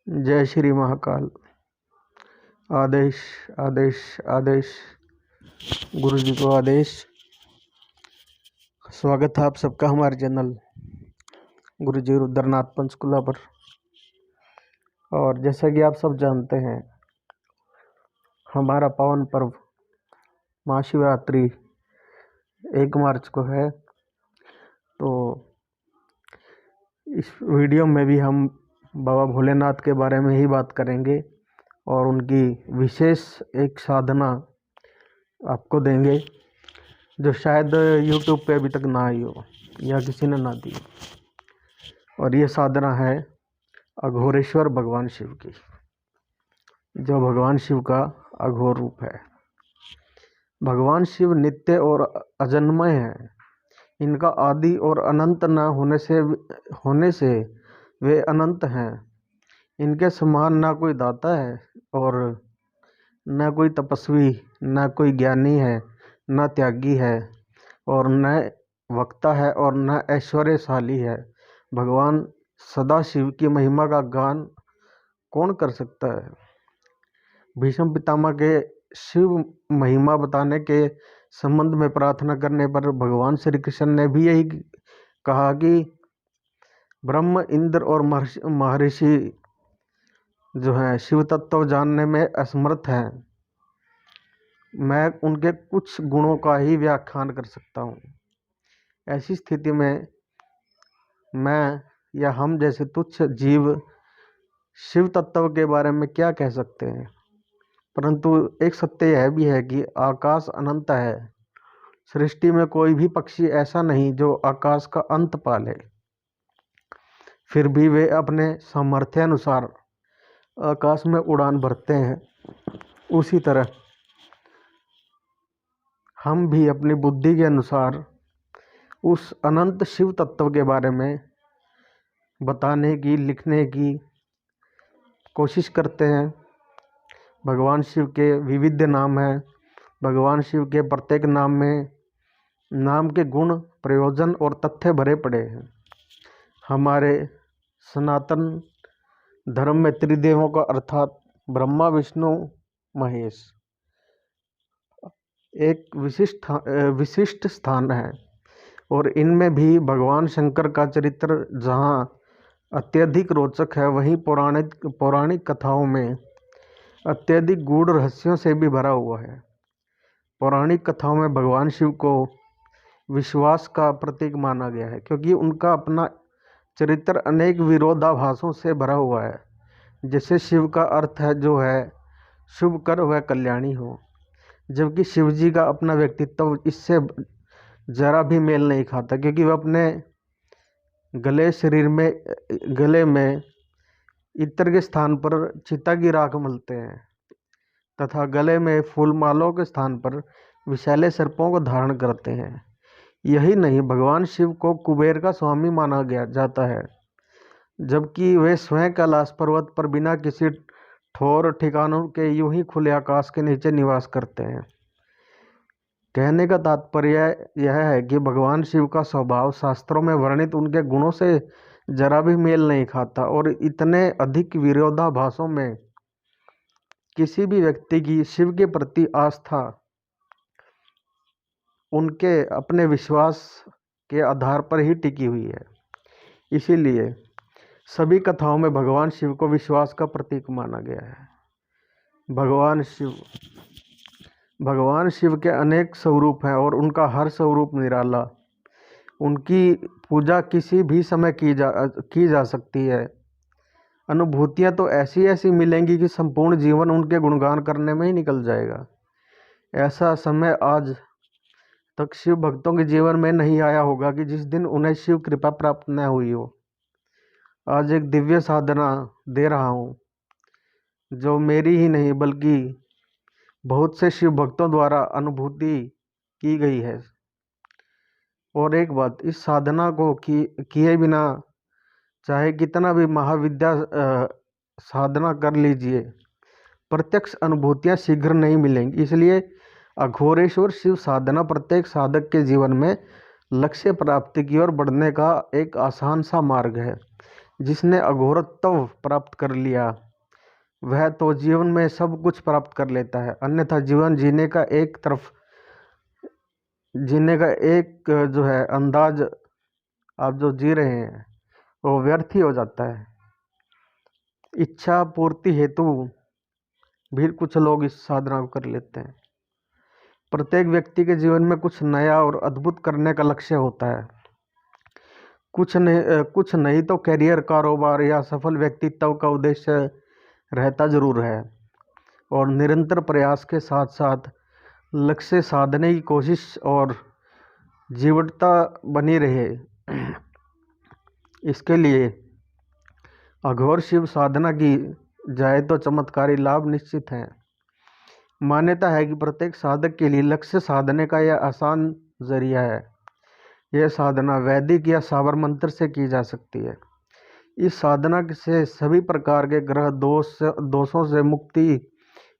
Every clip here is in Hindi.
जय श्री महाकाल। आदेश आदेश आदेश। गुरु जी को आदेश। स्वागत है आप सबका हमारे चैनल गुरु जी रुद्रनाथ पंचकुला पर। और जैसा कि आप सब जानते हैं, हमारा पावन पर्व महाशिवरात्रि 1 मार्च को है। तो इस वीडियो में भी हम बाबा भोलेनाथ के बारे में ही बात करेंगे और उनकी विशेष एक साधना आपको देंगे जो शायद YouTube पे अभी तक ना आई हो या किसी ने ना दी हो। और ये साधना है अघोरेश्वर भगवान शिव की, जो भगवान शिव का अघोर रूप है। भगवान शिव नित्य और अजन्मय हैं। इनका आदि और अनंत न होने से वे अनंत हैं। इनके समान ना कोई दाता है और न कोई तपस्वी, न कोई ज्ञानी है, न त्यागी है और न वक्ता है और न ऐश्वर्यशाली है। भगवान सदाशिव की महिमा का गान कौन कर सकता है? भीष्म पितामह के शिव महिमा बताने के संबंध में प्रार्थना करने पर भगवान श्री कृष्ण ने भी यही कहा कि ब्रह्म, इंद्र और महर्षि जो हैं शिव तत्व जानने में असमर्थ हैं। मैं उनके कुछ गुणों का ही व्याख्यान कर सकता हूँ। ऐसी स्थिति में मैं या हम जैसे तुच्छ जीव शिव तत्व के बारे में क्या कह सकते हैं? परंतु एक सत्य यह भी है कि आकाश अनंत है। सृष्टि में कोई भी पक्षी ऐसा नहीं जो आकाश का अंत पाले, फिर भी वे अपने सामर्थ्य अनुसार आकाश में उड़ान भरते हैं। उसी तरह हम भी अपनी बुद्धि के अनुसार उस अनंत शिव तत्व के बारे में बताने की, लिखने की कोशिश करते हैं। भगवान शिव के विविध नाम हैं। भगवान शिव के प्रत्येक नाम में नाम के गुण, प्रयोजन और तथ्य भरे पड़े हैं। हमारे सनातन धर्म में त्रिदेवों का अर्थात ब्रह्मा, विष्णु, महेश एक विशिष्ट स्थान है और इनमें भी भगवान शंकर का चरित्र जहाँ अत्यधिक रोचक है, वहीं पौराणिक कथाओं में अत्यधिक गूढ़ रहस्यों से भी भरा हुआ है। पौराणिक कथाओं में भगवान शिव को विश्वास का प्रतीक माना गया है, क्योंकि उनका अपना चरित्र अनेक विरोधाभासों से भरा हुआ है। जैसे शिव का अर्थ है जो है शुभ कर वह कल्याणी हो, जबकि शिव जी का अपना व्यक्तित्व इससे जरा भी मेल नहीं खाता, क्योंकि वह अपने गले में इत्र के स्थान पर चिता की राख मलते हैं तथा गले में फूलमालों के स्थान पर विषैले सर्पों को धारण करते हैं। यही नहीं, भगवान शिव को कुबेर का स्वामी माना जाता है, जबकि वे स्वयं कैलाश पर्वत पर बिना किसी ठोर ठिकानों के यूं ही खुले आकाश के नीचे निवास करते हैं। कहने का तात्पर्य यह है कि भगवान शिव का स्वभाव शास्त्रों में वर्णित उनके गुणों से जरा भी मेल नहीं खाता और इतने अधिक विरोधाभासों में किसी भी व्यक्ति की शिव के प्रति आस्था उनके अपने विश्वास के आधार पर ही टिकी हुई है। इसीलिए सभी कथाओं में भगवान शिव को विश्वास का प्रतीक माना गया है। भगवान शिव के अनेक स्वरूप हैं और उनका हर स्वरूप निराला। उनकी पूजा किसी भी समय की जा सकती है। अनुभूतियाँ तो ऐसी ऐसी मिलेंगी कि संपूर्ण जीवन उनके गुणगान करने में ही निकल जाएगा। ऐसा समय आज तक शिव भक्तों के जीवन में नहीं आया होगा कि जिस दिन उन्हें शिव कृपा प्राप्त न हुई हो। आज एक दिव्य साधना दे रहा हूँ, जो मेरी ही नहीं बल्कि बहुत से शिव भक्तों द्वारा अनुभूति की गई है। और एक बात, इस साधना को किए बिना चाहे कितना भी महाविद्या साधना कर लीजिए, प्रत्यक्ष अनुभूतियाँ शीघ्र नहीं मिलेंगी। इसलिए अघोरेश्वर शिव साधना प्रत्येक साधक के जीवन में लक्ष्य प्राप्ति की ओर बढ़ने का एक आसान सा मार्ग है, जिसने अघोरत्व प्राप्त कर लिया वह तो जीवन में सब कुछ प्राप्त कर लेता है, अन्यथा जीवन जीने का एक जो है अंदाज आप जो जी रहे हैं वो व्यर्थ ही हो जाता है। इच्छा पूर्ति हेतु भी कुछ लोग इस साधना को कर लेते हैं। प्रत्येक व्यक्ति के जीवन में कुछ नया और अद्भुत करने का लक्ष्य होता है। कुछ नहीं तो करियर, कारोबार या सफल व्यक्तित्व का उद्देश्य रहता जरूर है, और निरंतर प्रयास के साथ साथ लक्ष्य साधने की कोशिश और जीवटता बनी रहे, इसके लिए अघोर शिव साधना की जाए तो चमत्कारी लाभ निश्चित हैं। मान्यता है कि प्रत्येक साधक के लिए लक्ष्य साधने का यह आसान जरिया है। यह साधना वैदिक या साबर मंत्र से की जा सकती है। इस साधना से सभी प्रकार के ग्रह दोषों से मुक्ति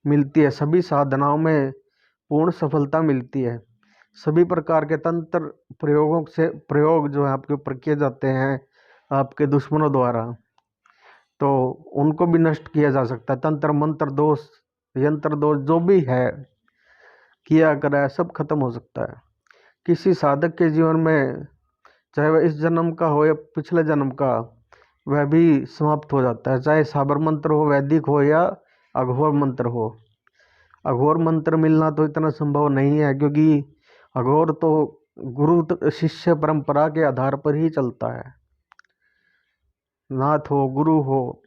मिलती है। सभी साधनाओं में पूर्ण सफलता मिलती है। सभी प्रकार के तंत्र प्रयोग जो है आपके ऊपर किए जाते हैं आपके दुश्मनों द्वारा, तो उनको भी नष्ट किया जा सकता है। तंत्र मंत्र दोष, यंत्र दोष जो भी है किया करा है सब खत्म हो सकता है। किसी साधक के जीवन में चाहे वह इस जन्म का हो या पिछले जन्म का, वह भी समाप्त हो जाता है। चाहे साबर मंत्र हो, वैदिक हो या अघोर मंत्र हो। अघोर मंत्र मिलना तो इतना संभव नहीं है, क्योंकि अघोर तो गुरु शिष्य परंपरा के आधार पर ही चलता है। नाथ हो, गुरु हो,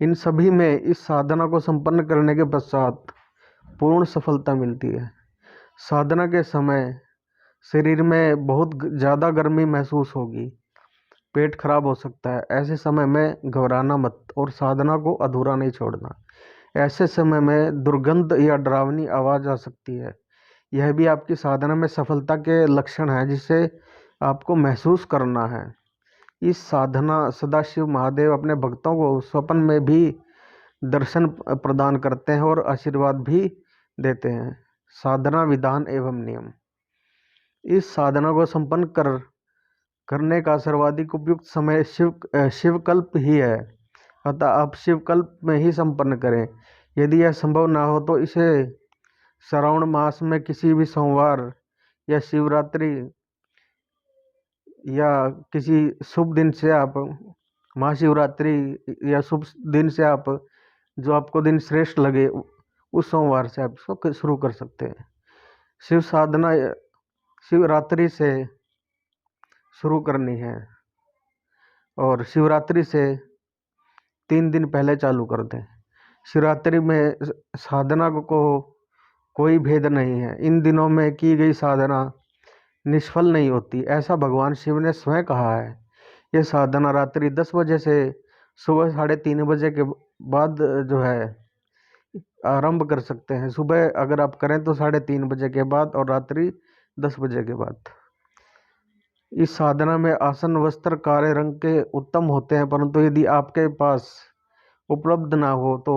इन सभी में इस साधना को संपन्न करने के पश्चात पूर्ण सफलता मिलती है। साधना के समय शरीर में बहुत ज़्यादा गर्मी महसूस होगी, पेट खराब हो सकता है। ऐसे समय में घबराना मत और साधना को अधूरा नहीं छोड़ना। ऐसे समय में दुर्गंध या डरावनी आवाज़ आ सकती है, यह भी आपकी साधना में सफलता के लक्षण है जिसे आपको महसूस करना है। इस साधना सदाशिव महादेव अपने भक्तों को स्वप्न में भी दर्शन प्रदान करते हैं और आशीर्वाद भी देते हैं। साधना विधान एवं नियम। इस साधना को संपन्न करने का सर्वाधिक उपयुक्त समय शिवकल्प ही है, अतः आप शिवकल्प में ही संपन्न करें। यदि यह संभव ना हो तो इसे श्रावण मास में किसी भी सोमवार या शिवरात्रि या किसी शुभ दिन से आप, महाशिवरात्रि या शुभ दिन से आप, जो आपको दिन श्रेष्ठ लगे उस सोमवार से आप इसको शुरू कर सकते हैं। शिव साधना शिवरात्रि से शुरू करनी है और शिवरात्रि से 3 दिन पहले चालू कर दें। शिवरात्रि में साधना को कोई भेद नहीं है। इन दिनों में की गई साधना निष्फल नहीं होती, ऐसा भगवान शिव ने स्वयं कहा है। यह साधना रात्रि 10 बजे से सुबह 3:30 बजे के बाद जो है आरंभ कर सकते हैं। सुबह अगर आप करें तो 3:30 बजे के बाद और रात्रि 10 बजे के बाद। इस साधना में आसन वस्त्र काले रंग के उत्तम होते हैं, परंतु यदि आपके पास उपलब्ध ना हो तो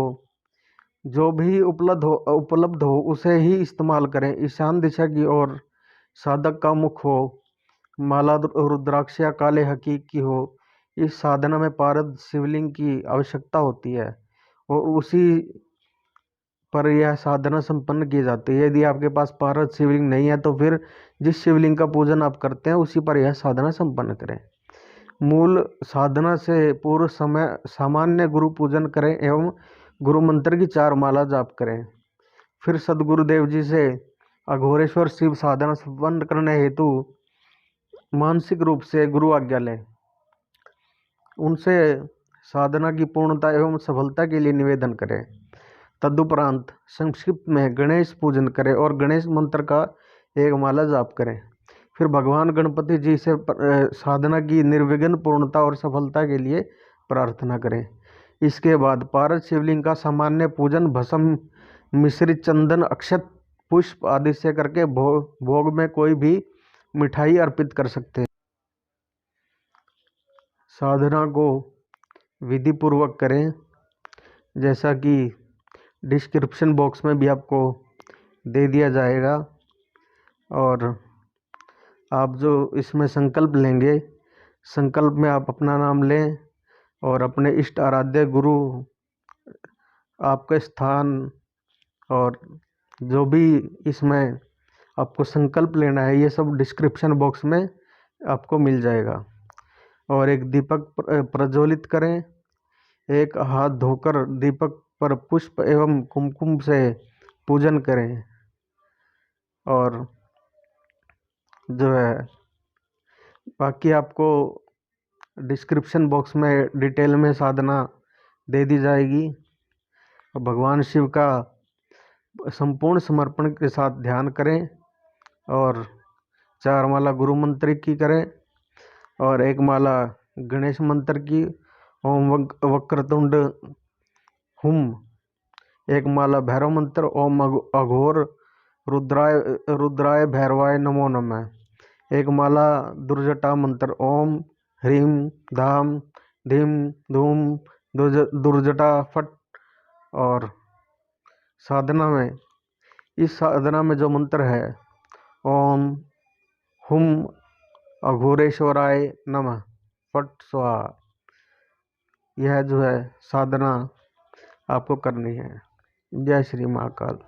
जो भी उपलब्ध हो उसे ही इस्तेमाल करें। ईशान दिशा की ओर साधक का मुख हो, माला रुद्राक्ष या काले हकीक की हो। इस साधना में पारद शिवलिंग की आवश्यकता होती है और उसी पर यह साधना संपन्न की जाती है। यदि आपके पास पारद शिवलिंग नहीं है तो फिर जिस शिवलिंग का पूजन आप करते हैं उसी पर यह साधना संपन्न करें। मूल साधना से पूर्व समय सामान्य गुरु पूजन करें एवं गुरु मंत्र की 4 माला जाप करें। फिर सदगुरुदेव जी से अघोरेश्वर शिव साधना संपन्न करने हेतु मानसिक रूप से गुरु आज्ञा लें। उनसे साधना की पूर्णता एवं सफलता के लिए निवेदन करें। तदुपरांत संक्षिप्त में गणेश पूजन करें और गणेश मंत्र का 1 माला जाप करें। फिर भगवान गणपति जी से साधना की निर्विघ्न पूर्णता और सफलता के लिए प्रार्थना करें। इसके बाद पारद शिवलिंग का सामान्य पूजन भस्म मिश्रित चंदन अक्षत पुष्प आदि से करके भोग में कोई भी मिठाई अर्पित कर सकते हैं। साधना को विधि पूर्वक करें, जैसा कि डिस्क्रिप्शन बॉक्स में भी आपको दे दिया जाएगा। और आप जो इसमें संकल्प लेंगे संकल्प में आप अपना नाम लें और अपने इष्ट आराध्य गुरु, आपके स्थान और जो भी इसमें आपको संकल्प लेना है, ये सब डिस्क्रिप्शन बॉक्स में आपको मिल जाएगा। और एक दीपक प्रज्वलित करें, एक हाथ धोकर दीपक पर पुष्प एवं कुमकुम से पूजन करें। और जो है बाकी आपको डिस्क्रिप्शन बॉक्स में डिटेल में साधना दे दी जाएगी। और भगवान शिव का संपूर्ण समर्पण के साथ ध्यान करें और 4 माला गुरु मंत्र की करें और 1 माला गणेश मंत्र की, ओम वक्रतुंड हुम, 1 माला भैरव मंत्र, ओम अघोर रुद्राय भैरवाय नमो नमः, 1 माला दुर्जटा मंत्र, ओम ह्रीम धाम धीम धूम दुर्जटा फट। और साधना में, इस साधना में जो मंत्र है, ओम हुम अघोरेश्वराय नमः फट स्वाहा, यह जो है साधना आपको करनी है। जय श्री महाकाल।